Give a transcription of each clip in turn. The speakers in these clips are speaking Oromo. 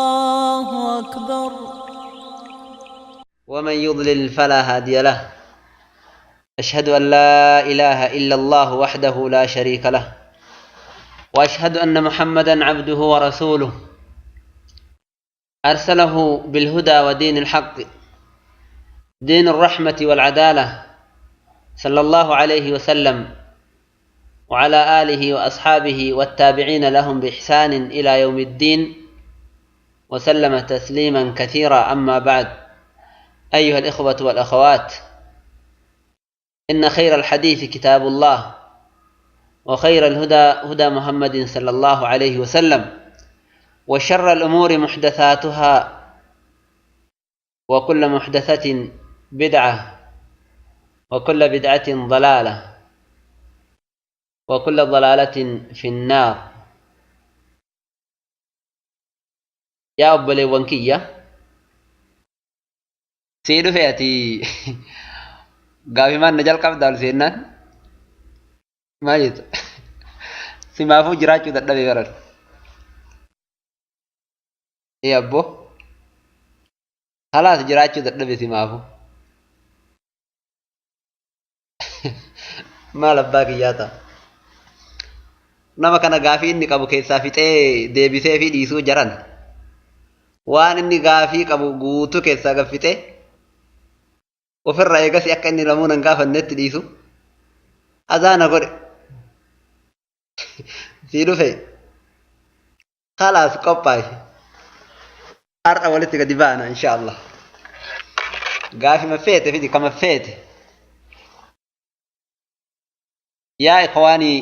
الله أكبر. ومن يضلل فلا هادي له. أشهد أن لا إله إلا الله وحده لا شريك له، وأشهد أن محمدا عبده ورسوله أرسله بالهدى ودين الحق، دين الرحمة والعدالة، صلى الله عليه وسلم وعلى آله وأصحابه والتابعين لهم بإحسان إلى يوم الدين، وسلم تسليما كثيرا. أما بعد، أيها الإخوة والأخوات، إن خير الحديث كتاب الله، وخير الهدى هدى محمد صلى الله عليه وسلم، وشر الأمور محدثاتها، وكل محدثة بدعة، وكل بدعة ضلالة، وكل ضلالة في النار. يا أبلي وانكية سيدو فياتي قافي ما نجل قبضة سيدنا ما جيت سمافو جراجو تدبي غرر يا أبو خلاص جراجو تدبي سمافو ما لباك إياتا. nama kana gaafii inni qabu keessaa fixee deebisee fi dhiisuu jaran waan inni gaafii qabu guutuu keessaa gaffite ofirraa eegasii akka inni lamuun hin gaafannetti dhiisu azaana godhe sii dhufe khalaas qophaa'i har'a walitti gadi baana insha Allah. gaafii maffeete fidi kama feete yaa ikhwaanii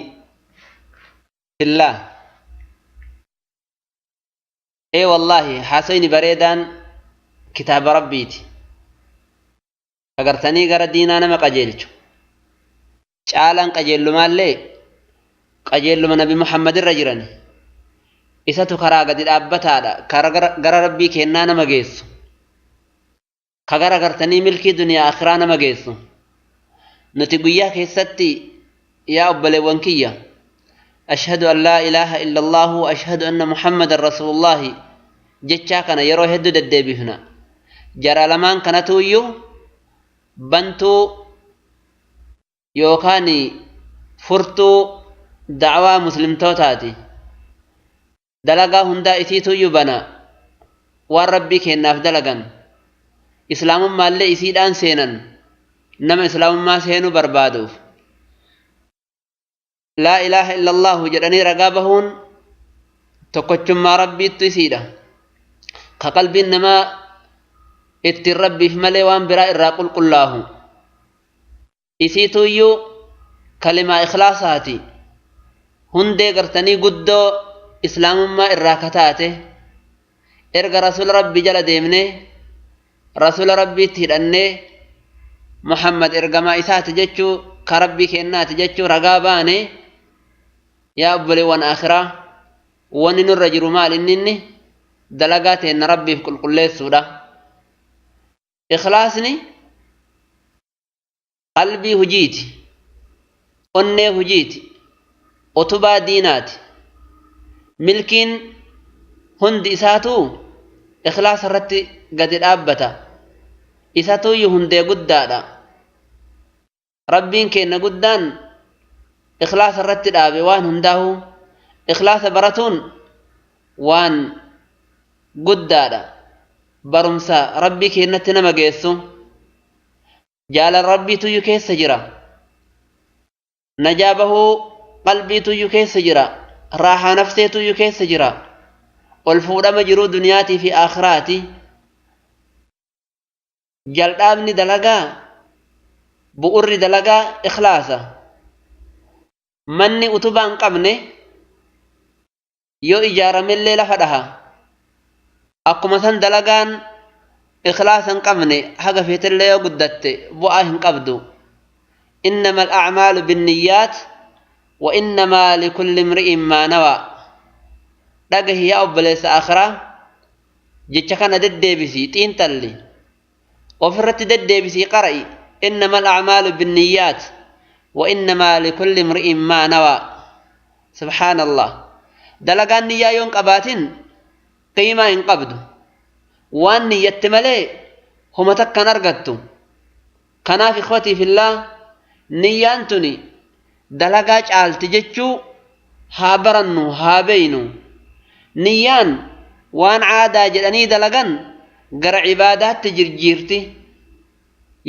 fillah. والله حسين بريدان كتاب ربيتي agartanii gara diinaa nama qajeelchu caalaan qajeellumaallee qajeelluma nabi Muhammad irra jiran isatu karaa gadi dhaabbataadha, gara rabbii kennaa nama geessu, ka gara gartanii milkii duniyaa akhiraa nama geessu. nuti guyyaa keessatti yaa obboleewwan kiyya ashhadu an laa ilaaha illa allahu wa ashhadu anna muhammadan rasuulullaahi jechaa kana yeroo hedduu deddeebifna. jara lamaan kanatu iyyuu bantuu yookaan furtuu da'waa muslimtootaati. dalagaa hundaa isiitu iyyuu bana waan rabbii kennaaf dalagan islaamummaallee isiidhaan seenan nama islaamummaa seenuu barbaaduuf laa ilaaha illa allahu jedhanii ragaa bahuun tokkochummaa rabbiittu isiidha, ka qalbiin namaa ittiin rabbiif malee waan biraa irraa qulqullaahu. isiitu iyyuu kalimaa ikhlaasaati, hundee gartanii guddoo islaamummaa irraa kataate. erga rasuula rabbii jala deemnee rasuula rabbiitti hidhannee Muhammad ergamaa isaati jechuu ka rabbii kennaati jechuu ragaa baane yaa obboleewwan akhiraa wanni nurra jiru maal inni dalagaa teenna rabbiif qulqulleessuudha. ikhlaasni qalbii hujiiti, onnee hujiiti, utubaa diinaati. milkiin hundi isaatuu ikhlaasa irratti gadi dhaabbata, isatuyyuu hundee guddaadha. rabbiin kenna guddaan ikhlaasa irratti dhaabe waan hundaahu. ikhlaasa baratuun waan guddaadha, barumsa rabbii kennatti nama geessu. jaalala rabbiituyyuu keessa jira, najaa bahuu qalbiituyyuu keessa jira, raahaa nafseetuyyuu keessa jira, ol fuudhama jiruu duniyaatii fi aakhiraati. jalqabni dalagaa bu'urri dalagaa ikhlaasa. manni utubaa hin qabne yoo ijaaramellee lafa dhaha. akkuma san dalagaan ikhlaasa hin qabne haga feetellee yoo guddatte bu'aa hin qabdu. innama al'acmaalu binniyyaat wa innamaa likulli imri'in maa nawaa. dhagahi yaa obboleessa akhiraa jecha kana deddeebisii xiinxalli ofirratti deddeebisii qara'i. innama al'acmaalu binniyyaat wa innamaa likulli imri'in maa nawaa. subhaanallah dalagaan niyyaa yoon qabaatin qiimaa hin qabdu waan niyyatte malee homa takkan argattu kanaaf ikhwatii fillah niyyaan tuni dalagaa caalti jechuu haa barannu haa beeynu niyyaan waan aadaa jedhanii dalagan gara cibaadaatti jirjiirti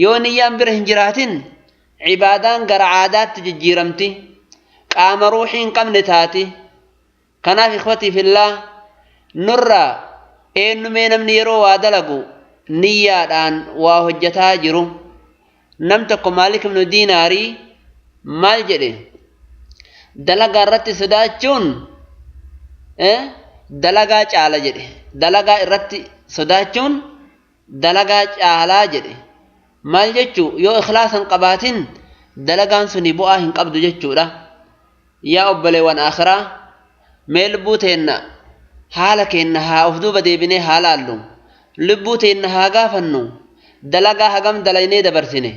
yoo niyyaan bira hin jiraatin cibaadaan gara aadaatti jijjiiramti qaama ruuxii hin qabne taati kanaaf ikhwatii fillah nurraa eenyumee namni yeroo waa dalagu niyyaadhaan waa hojjetaa jiru nam tokko Maalik ibnu Diinaarii maal jedhe dalagaa irratti sodaachuun dalagaa caala jedhe dalagaa irratti sodaachuun dalagaa caalaa jedhe maal jechuu yoo ikhlaasan qabaatin dalagaan suni bu'aa hin qabdu jechuudha yaa obboleewwan akhiraa mee lubbuu teenna haala keenna haa of duuba deebinee haa laallu lubbuu teenna haa gaafannu dalagaa hagam dalaynee dabarsine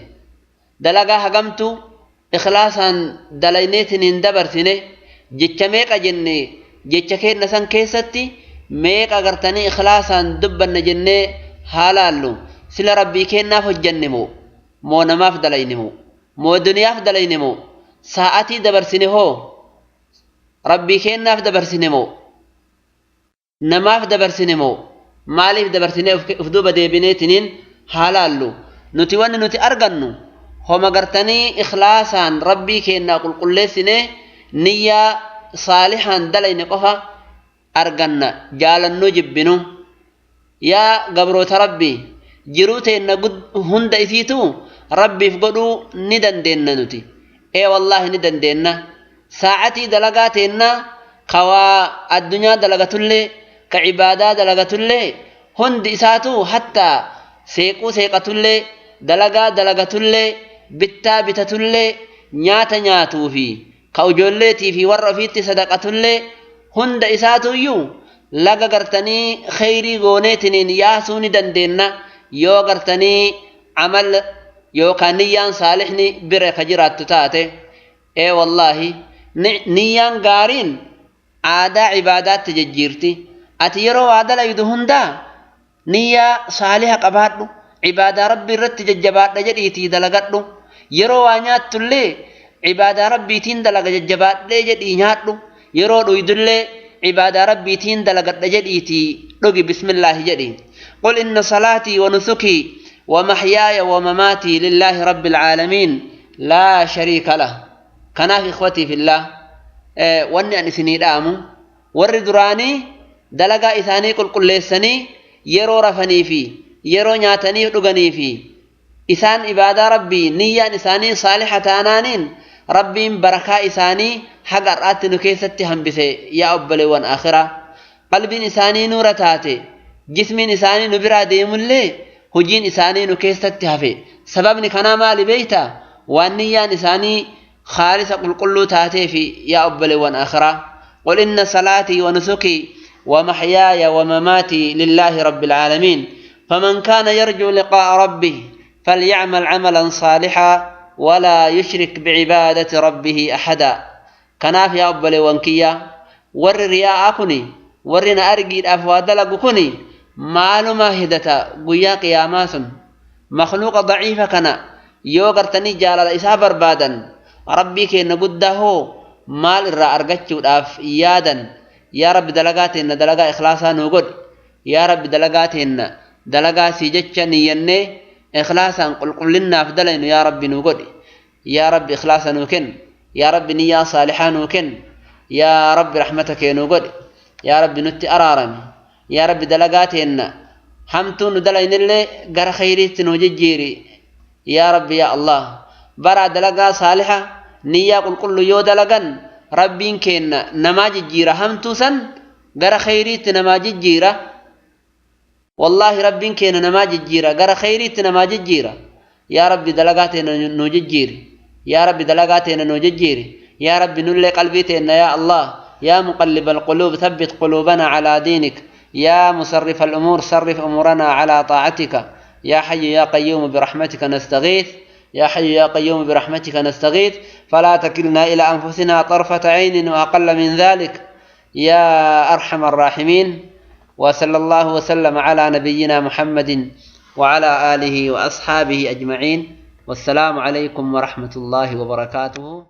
dalagaa hagamtu ikhlaasaan dalayneetiin dabarsine jecha meeqa jenne jecha keenna san keessatti meeqa gartanii ikhlaasaan dubbanna jennee haa laallu sila rabbii keennaaf hojjenne moo namaaf dalayne moo duniyaaf dalayne moo sa'atii dabarsine hoo rabbii keennaaf dabarsine moo namaaf dabarsine moo maaliif dabarsine uf duuba deebineetiniin haa laallu nuti wanni nuti argannu homa gartanii ikhlaasaan rabbii keennaa qulqulleessine niyyaa saalihaan dalayne qofa arganna jaalannuu jibbinu yaa gabroota rabbii jiruu teenna hunda isiitu rabbiif godhuu ni dandeenna nuti wallaahi ni dandeenna sa'atii dalagaa teenna kawaa addunyaa dalagatullee ka cibaadaa dalagatullee hundi isaatu hattaa seequu seeqatullee dalagaa dalagatullee bittaa bitatullee nyaata nyaatuu fi ka ijoolleetii fi warra ofiitti sadaqatullee hunda isaatuyyuu laga gartanii khayrii gooneetiniin yaasuu ni dandeenna yoo gartanii amal yookaan niyyaan saalihni bira ka jiraattu taate wallaahi niyyaan gaariin aadaa cibaadaatti jijjiirti ati yeroo waa dalaydu hundaa niyyaa saaliha qabaadhu cibaadaa rabbii irratti jajjabaadha jedhiitii dalagadhu yeroo waa nyaattullee cibaadaa rabbiitiin dalaga jajjabaadhee jedhii nyaadhu yeroo dhuydullee عبادة ربي تين دلقت جديتي رقي بسم الله جدي قل إن صلاتي ونسكي ومحياي ومماتي لله رب العالمين لا شريك له كناف إخوتي في الله واني أنسني دامو وردراني دلقا إثاني قل ليسني يرو رفني في يرو نياتني رقني في إثان عبادة ربي نية إثاني صالحة أنانين ربي بركة إثاني حق رأت نكيستي هم بسي يا أبلي وان آخرة قلب إنساني نورة تاتي جسم إنساني نبرا ديم اللي هجين إنساني نكيستي هفي سببني كنا مالي بيتا وانيا إنساني خالصة قل تاتي في يا أبلي وان آخرة قل إن صلاتي ونسكي ومحياي ومماتي لله رب العالمين فمن كان يرجو لقاء ربه فليعمل عملا صالحا ولا يشرك بعبادة ربه أحدا كناف يا أبلي وانكيا ور رياء كني ورنا أرجي أفوادل كني معلومة هدتا قيا قيامات مخلوق ضعيفة كنا يوغرتني جال الإسابر بادا ربي كي نقده مال الرا أرجتشو أف يادا يا رب دلقاتنا دلقا إخلاصا نوجد يا رب دلقاتنا دلقا سيجتشا نيني إخلاصا قل لنا أفضلين يا رب نوجد يا رب إخلاصا نوكن يا رب نية صالحة نوكن يا رب رحمتك نوجد يا رب نتي أرارمي يا رب دلقاتنا حمتون دلين اللي قر خيريت نوججيري يا رب يا الله برا دلقا صالحة نية قل كل يو دلقا ربين كينا نماج جيرة همتو سن قر خيريت نماج جيرة والله ربين كينا نماج جيرة قر خيريت نماج جيرة يا رب دلقاتنا نوججيري يا رب دلقاتنا نوججيري يا رب نلي قلبيتنا يا الله يا مقلب القلوب ثبت قلوبنا على دينك يا مصرف الأمور صرف أمورنا على طاعتك يا حي يا قيوم برحمتك نستغيث يا حي يا قيوم برحمتك نستغيث فلا تكلنا إلى أنفسنا طرفة عين وأقل من ذلك يا أرحم الراحمين. وصلى الله وسلم على نبينا محمد وعلى آله وأصحابه أجمعين. والسلام عليكم ورحمة الله وبركاته.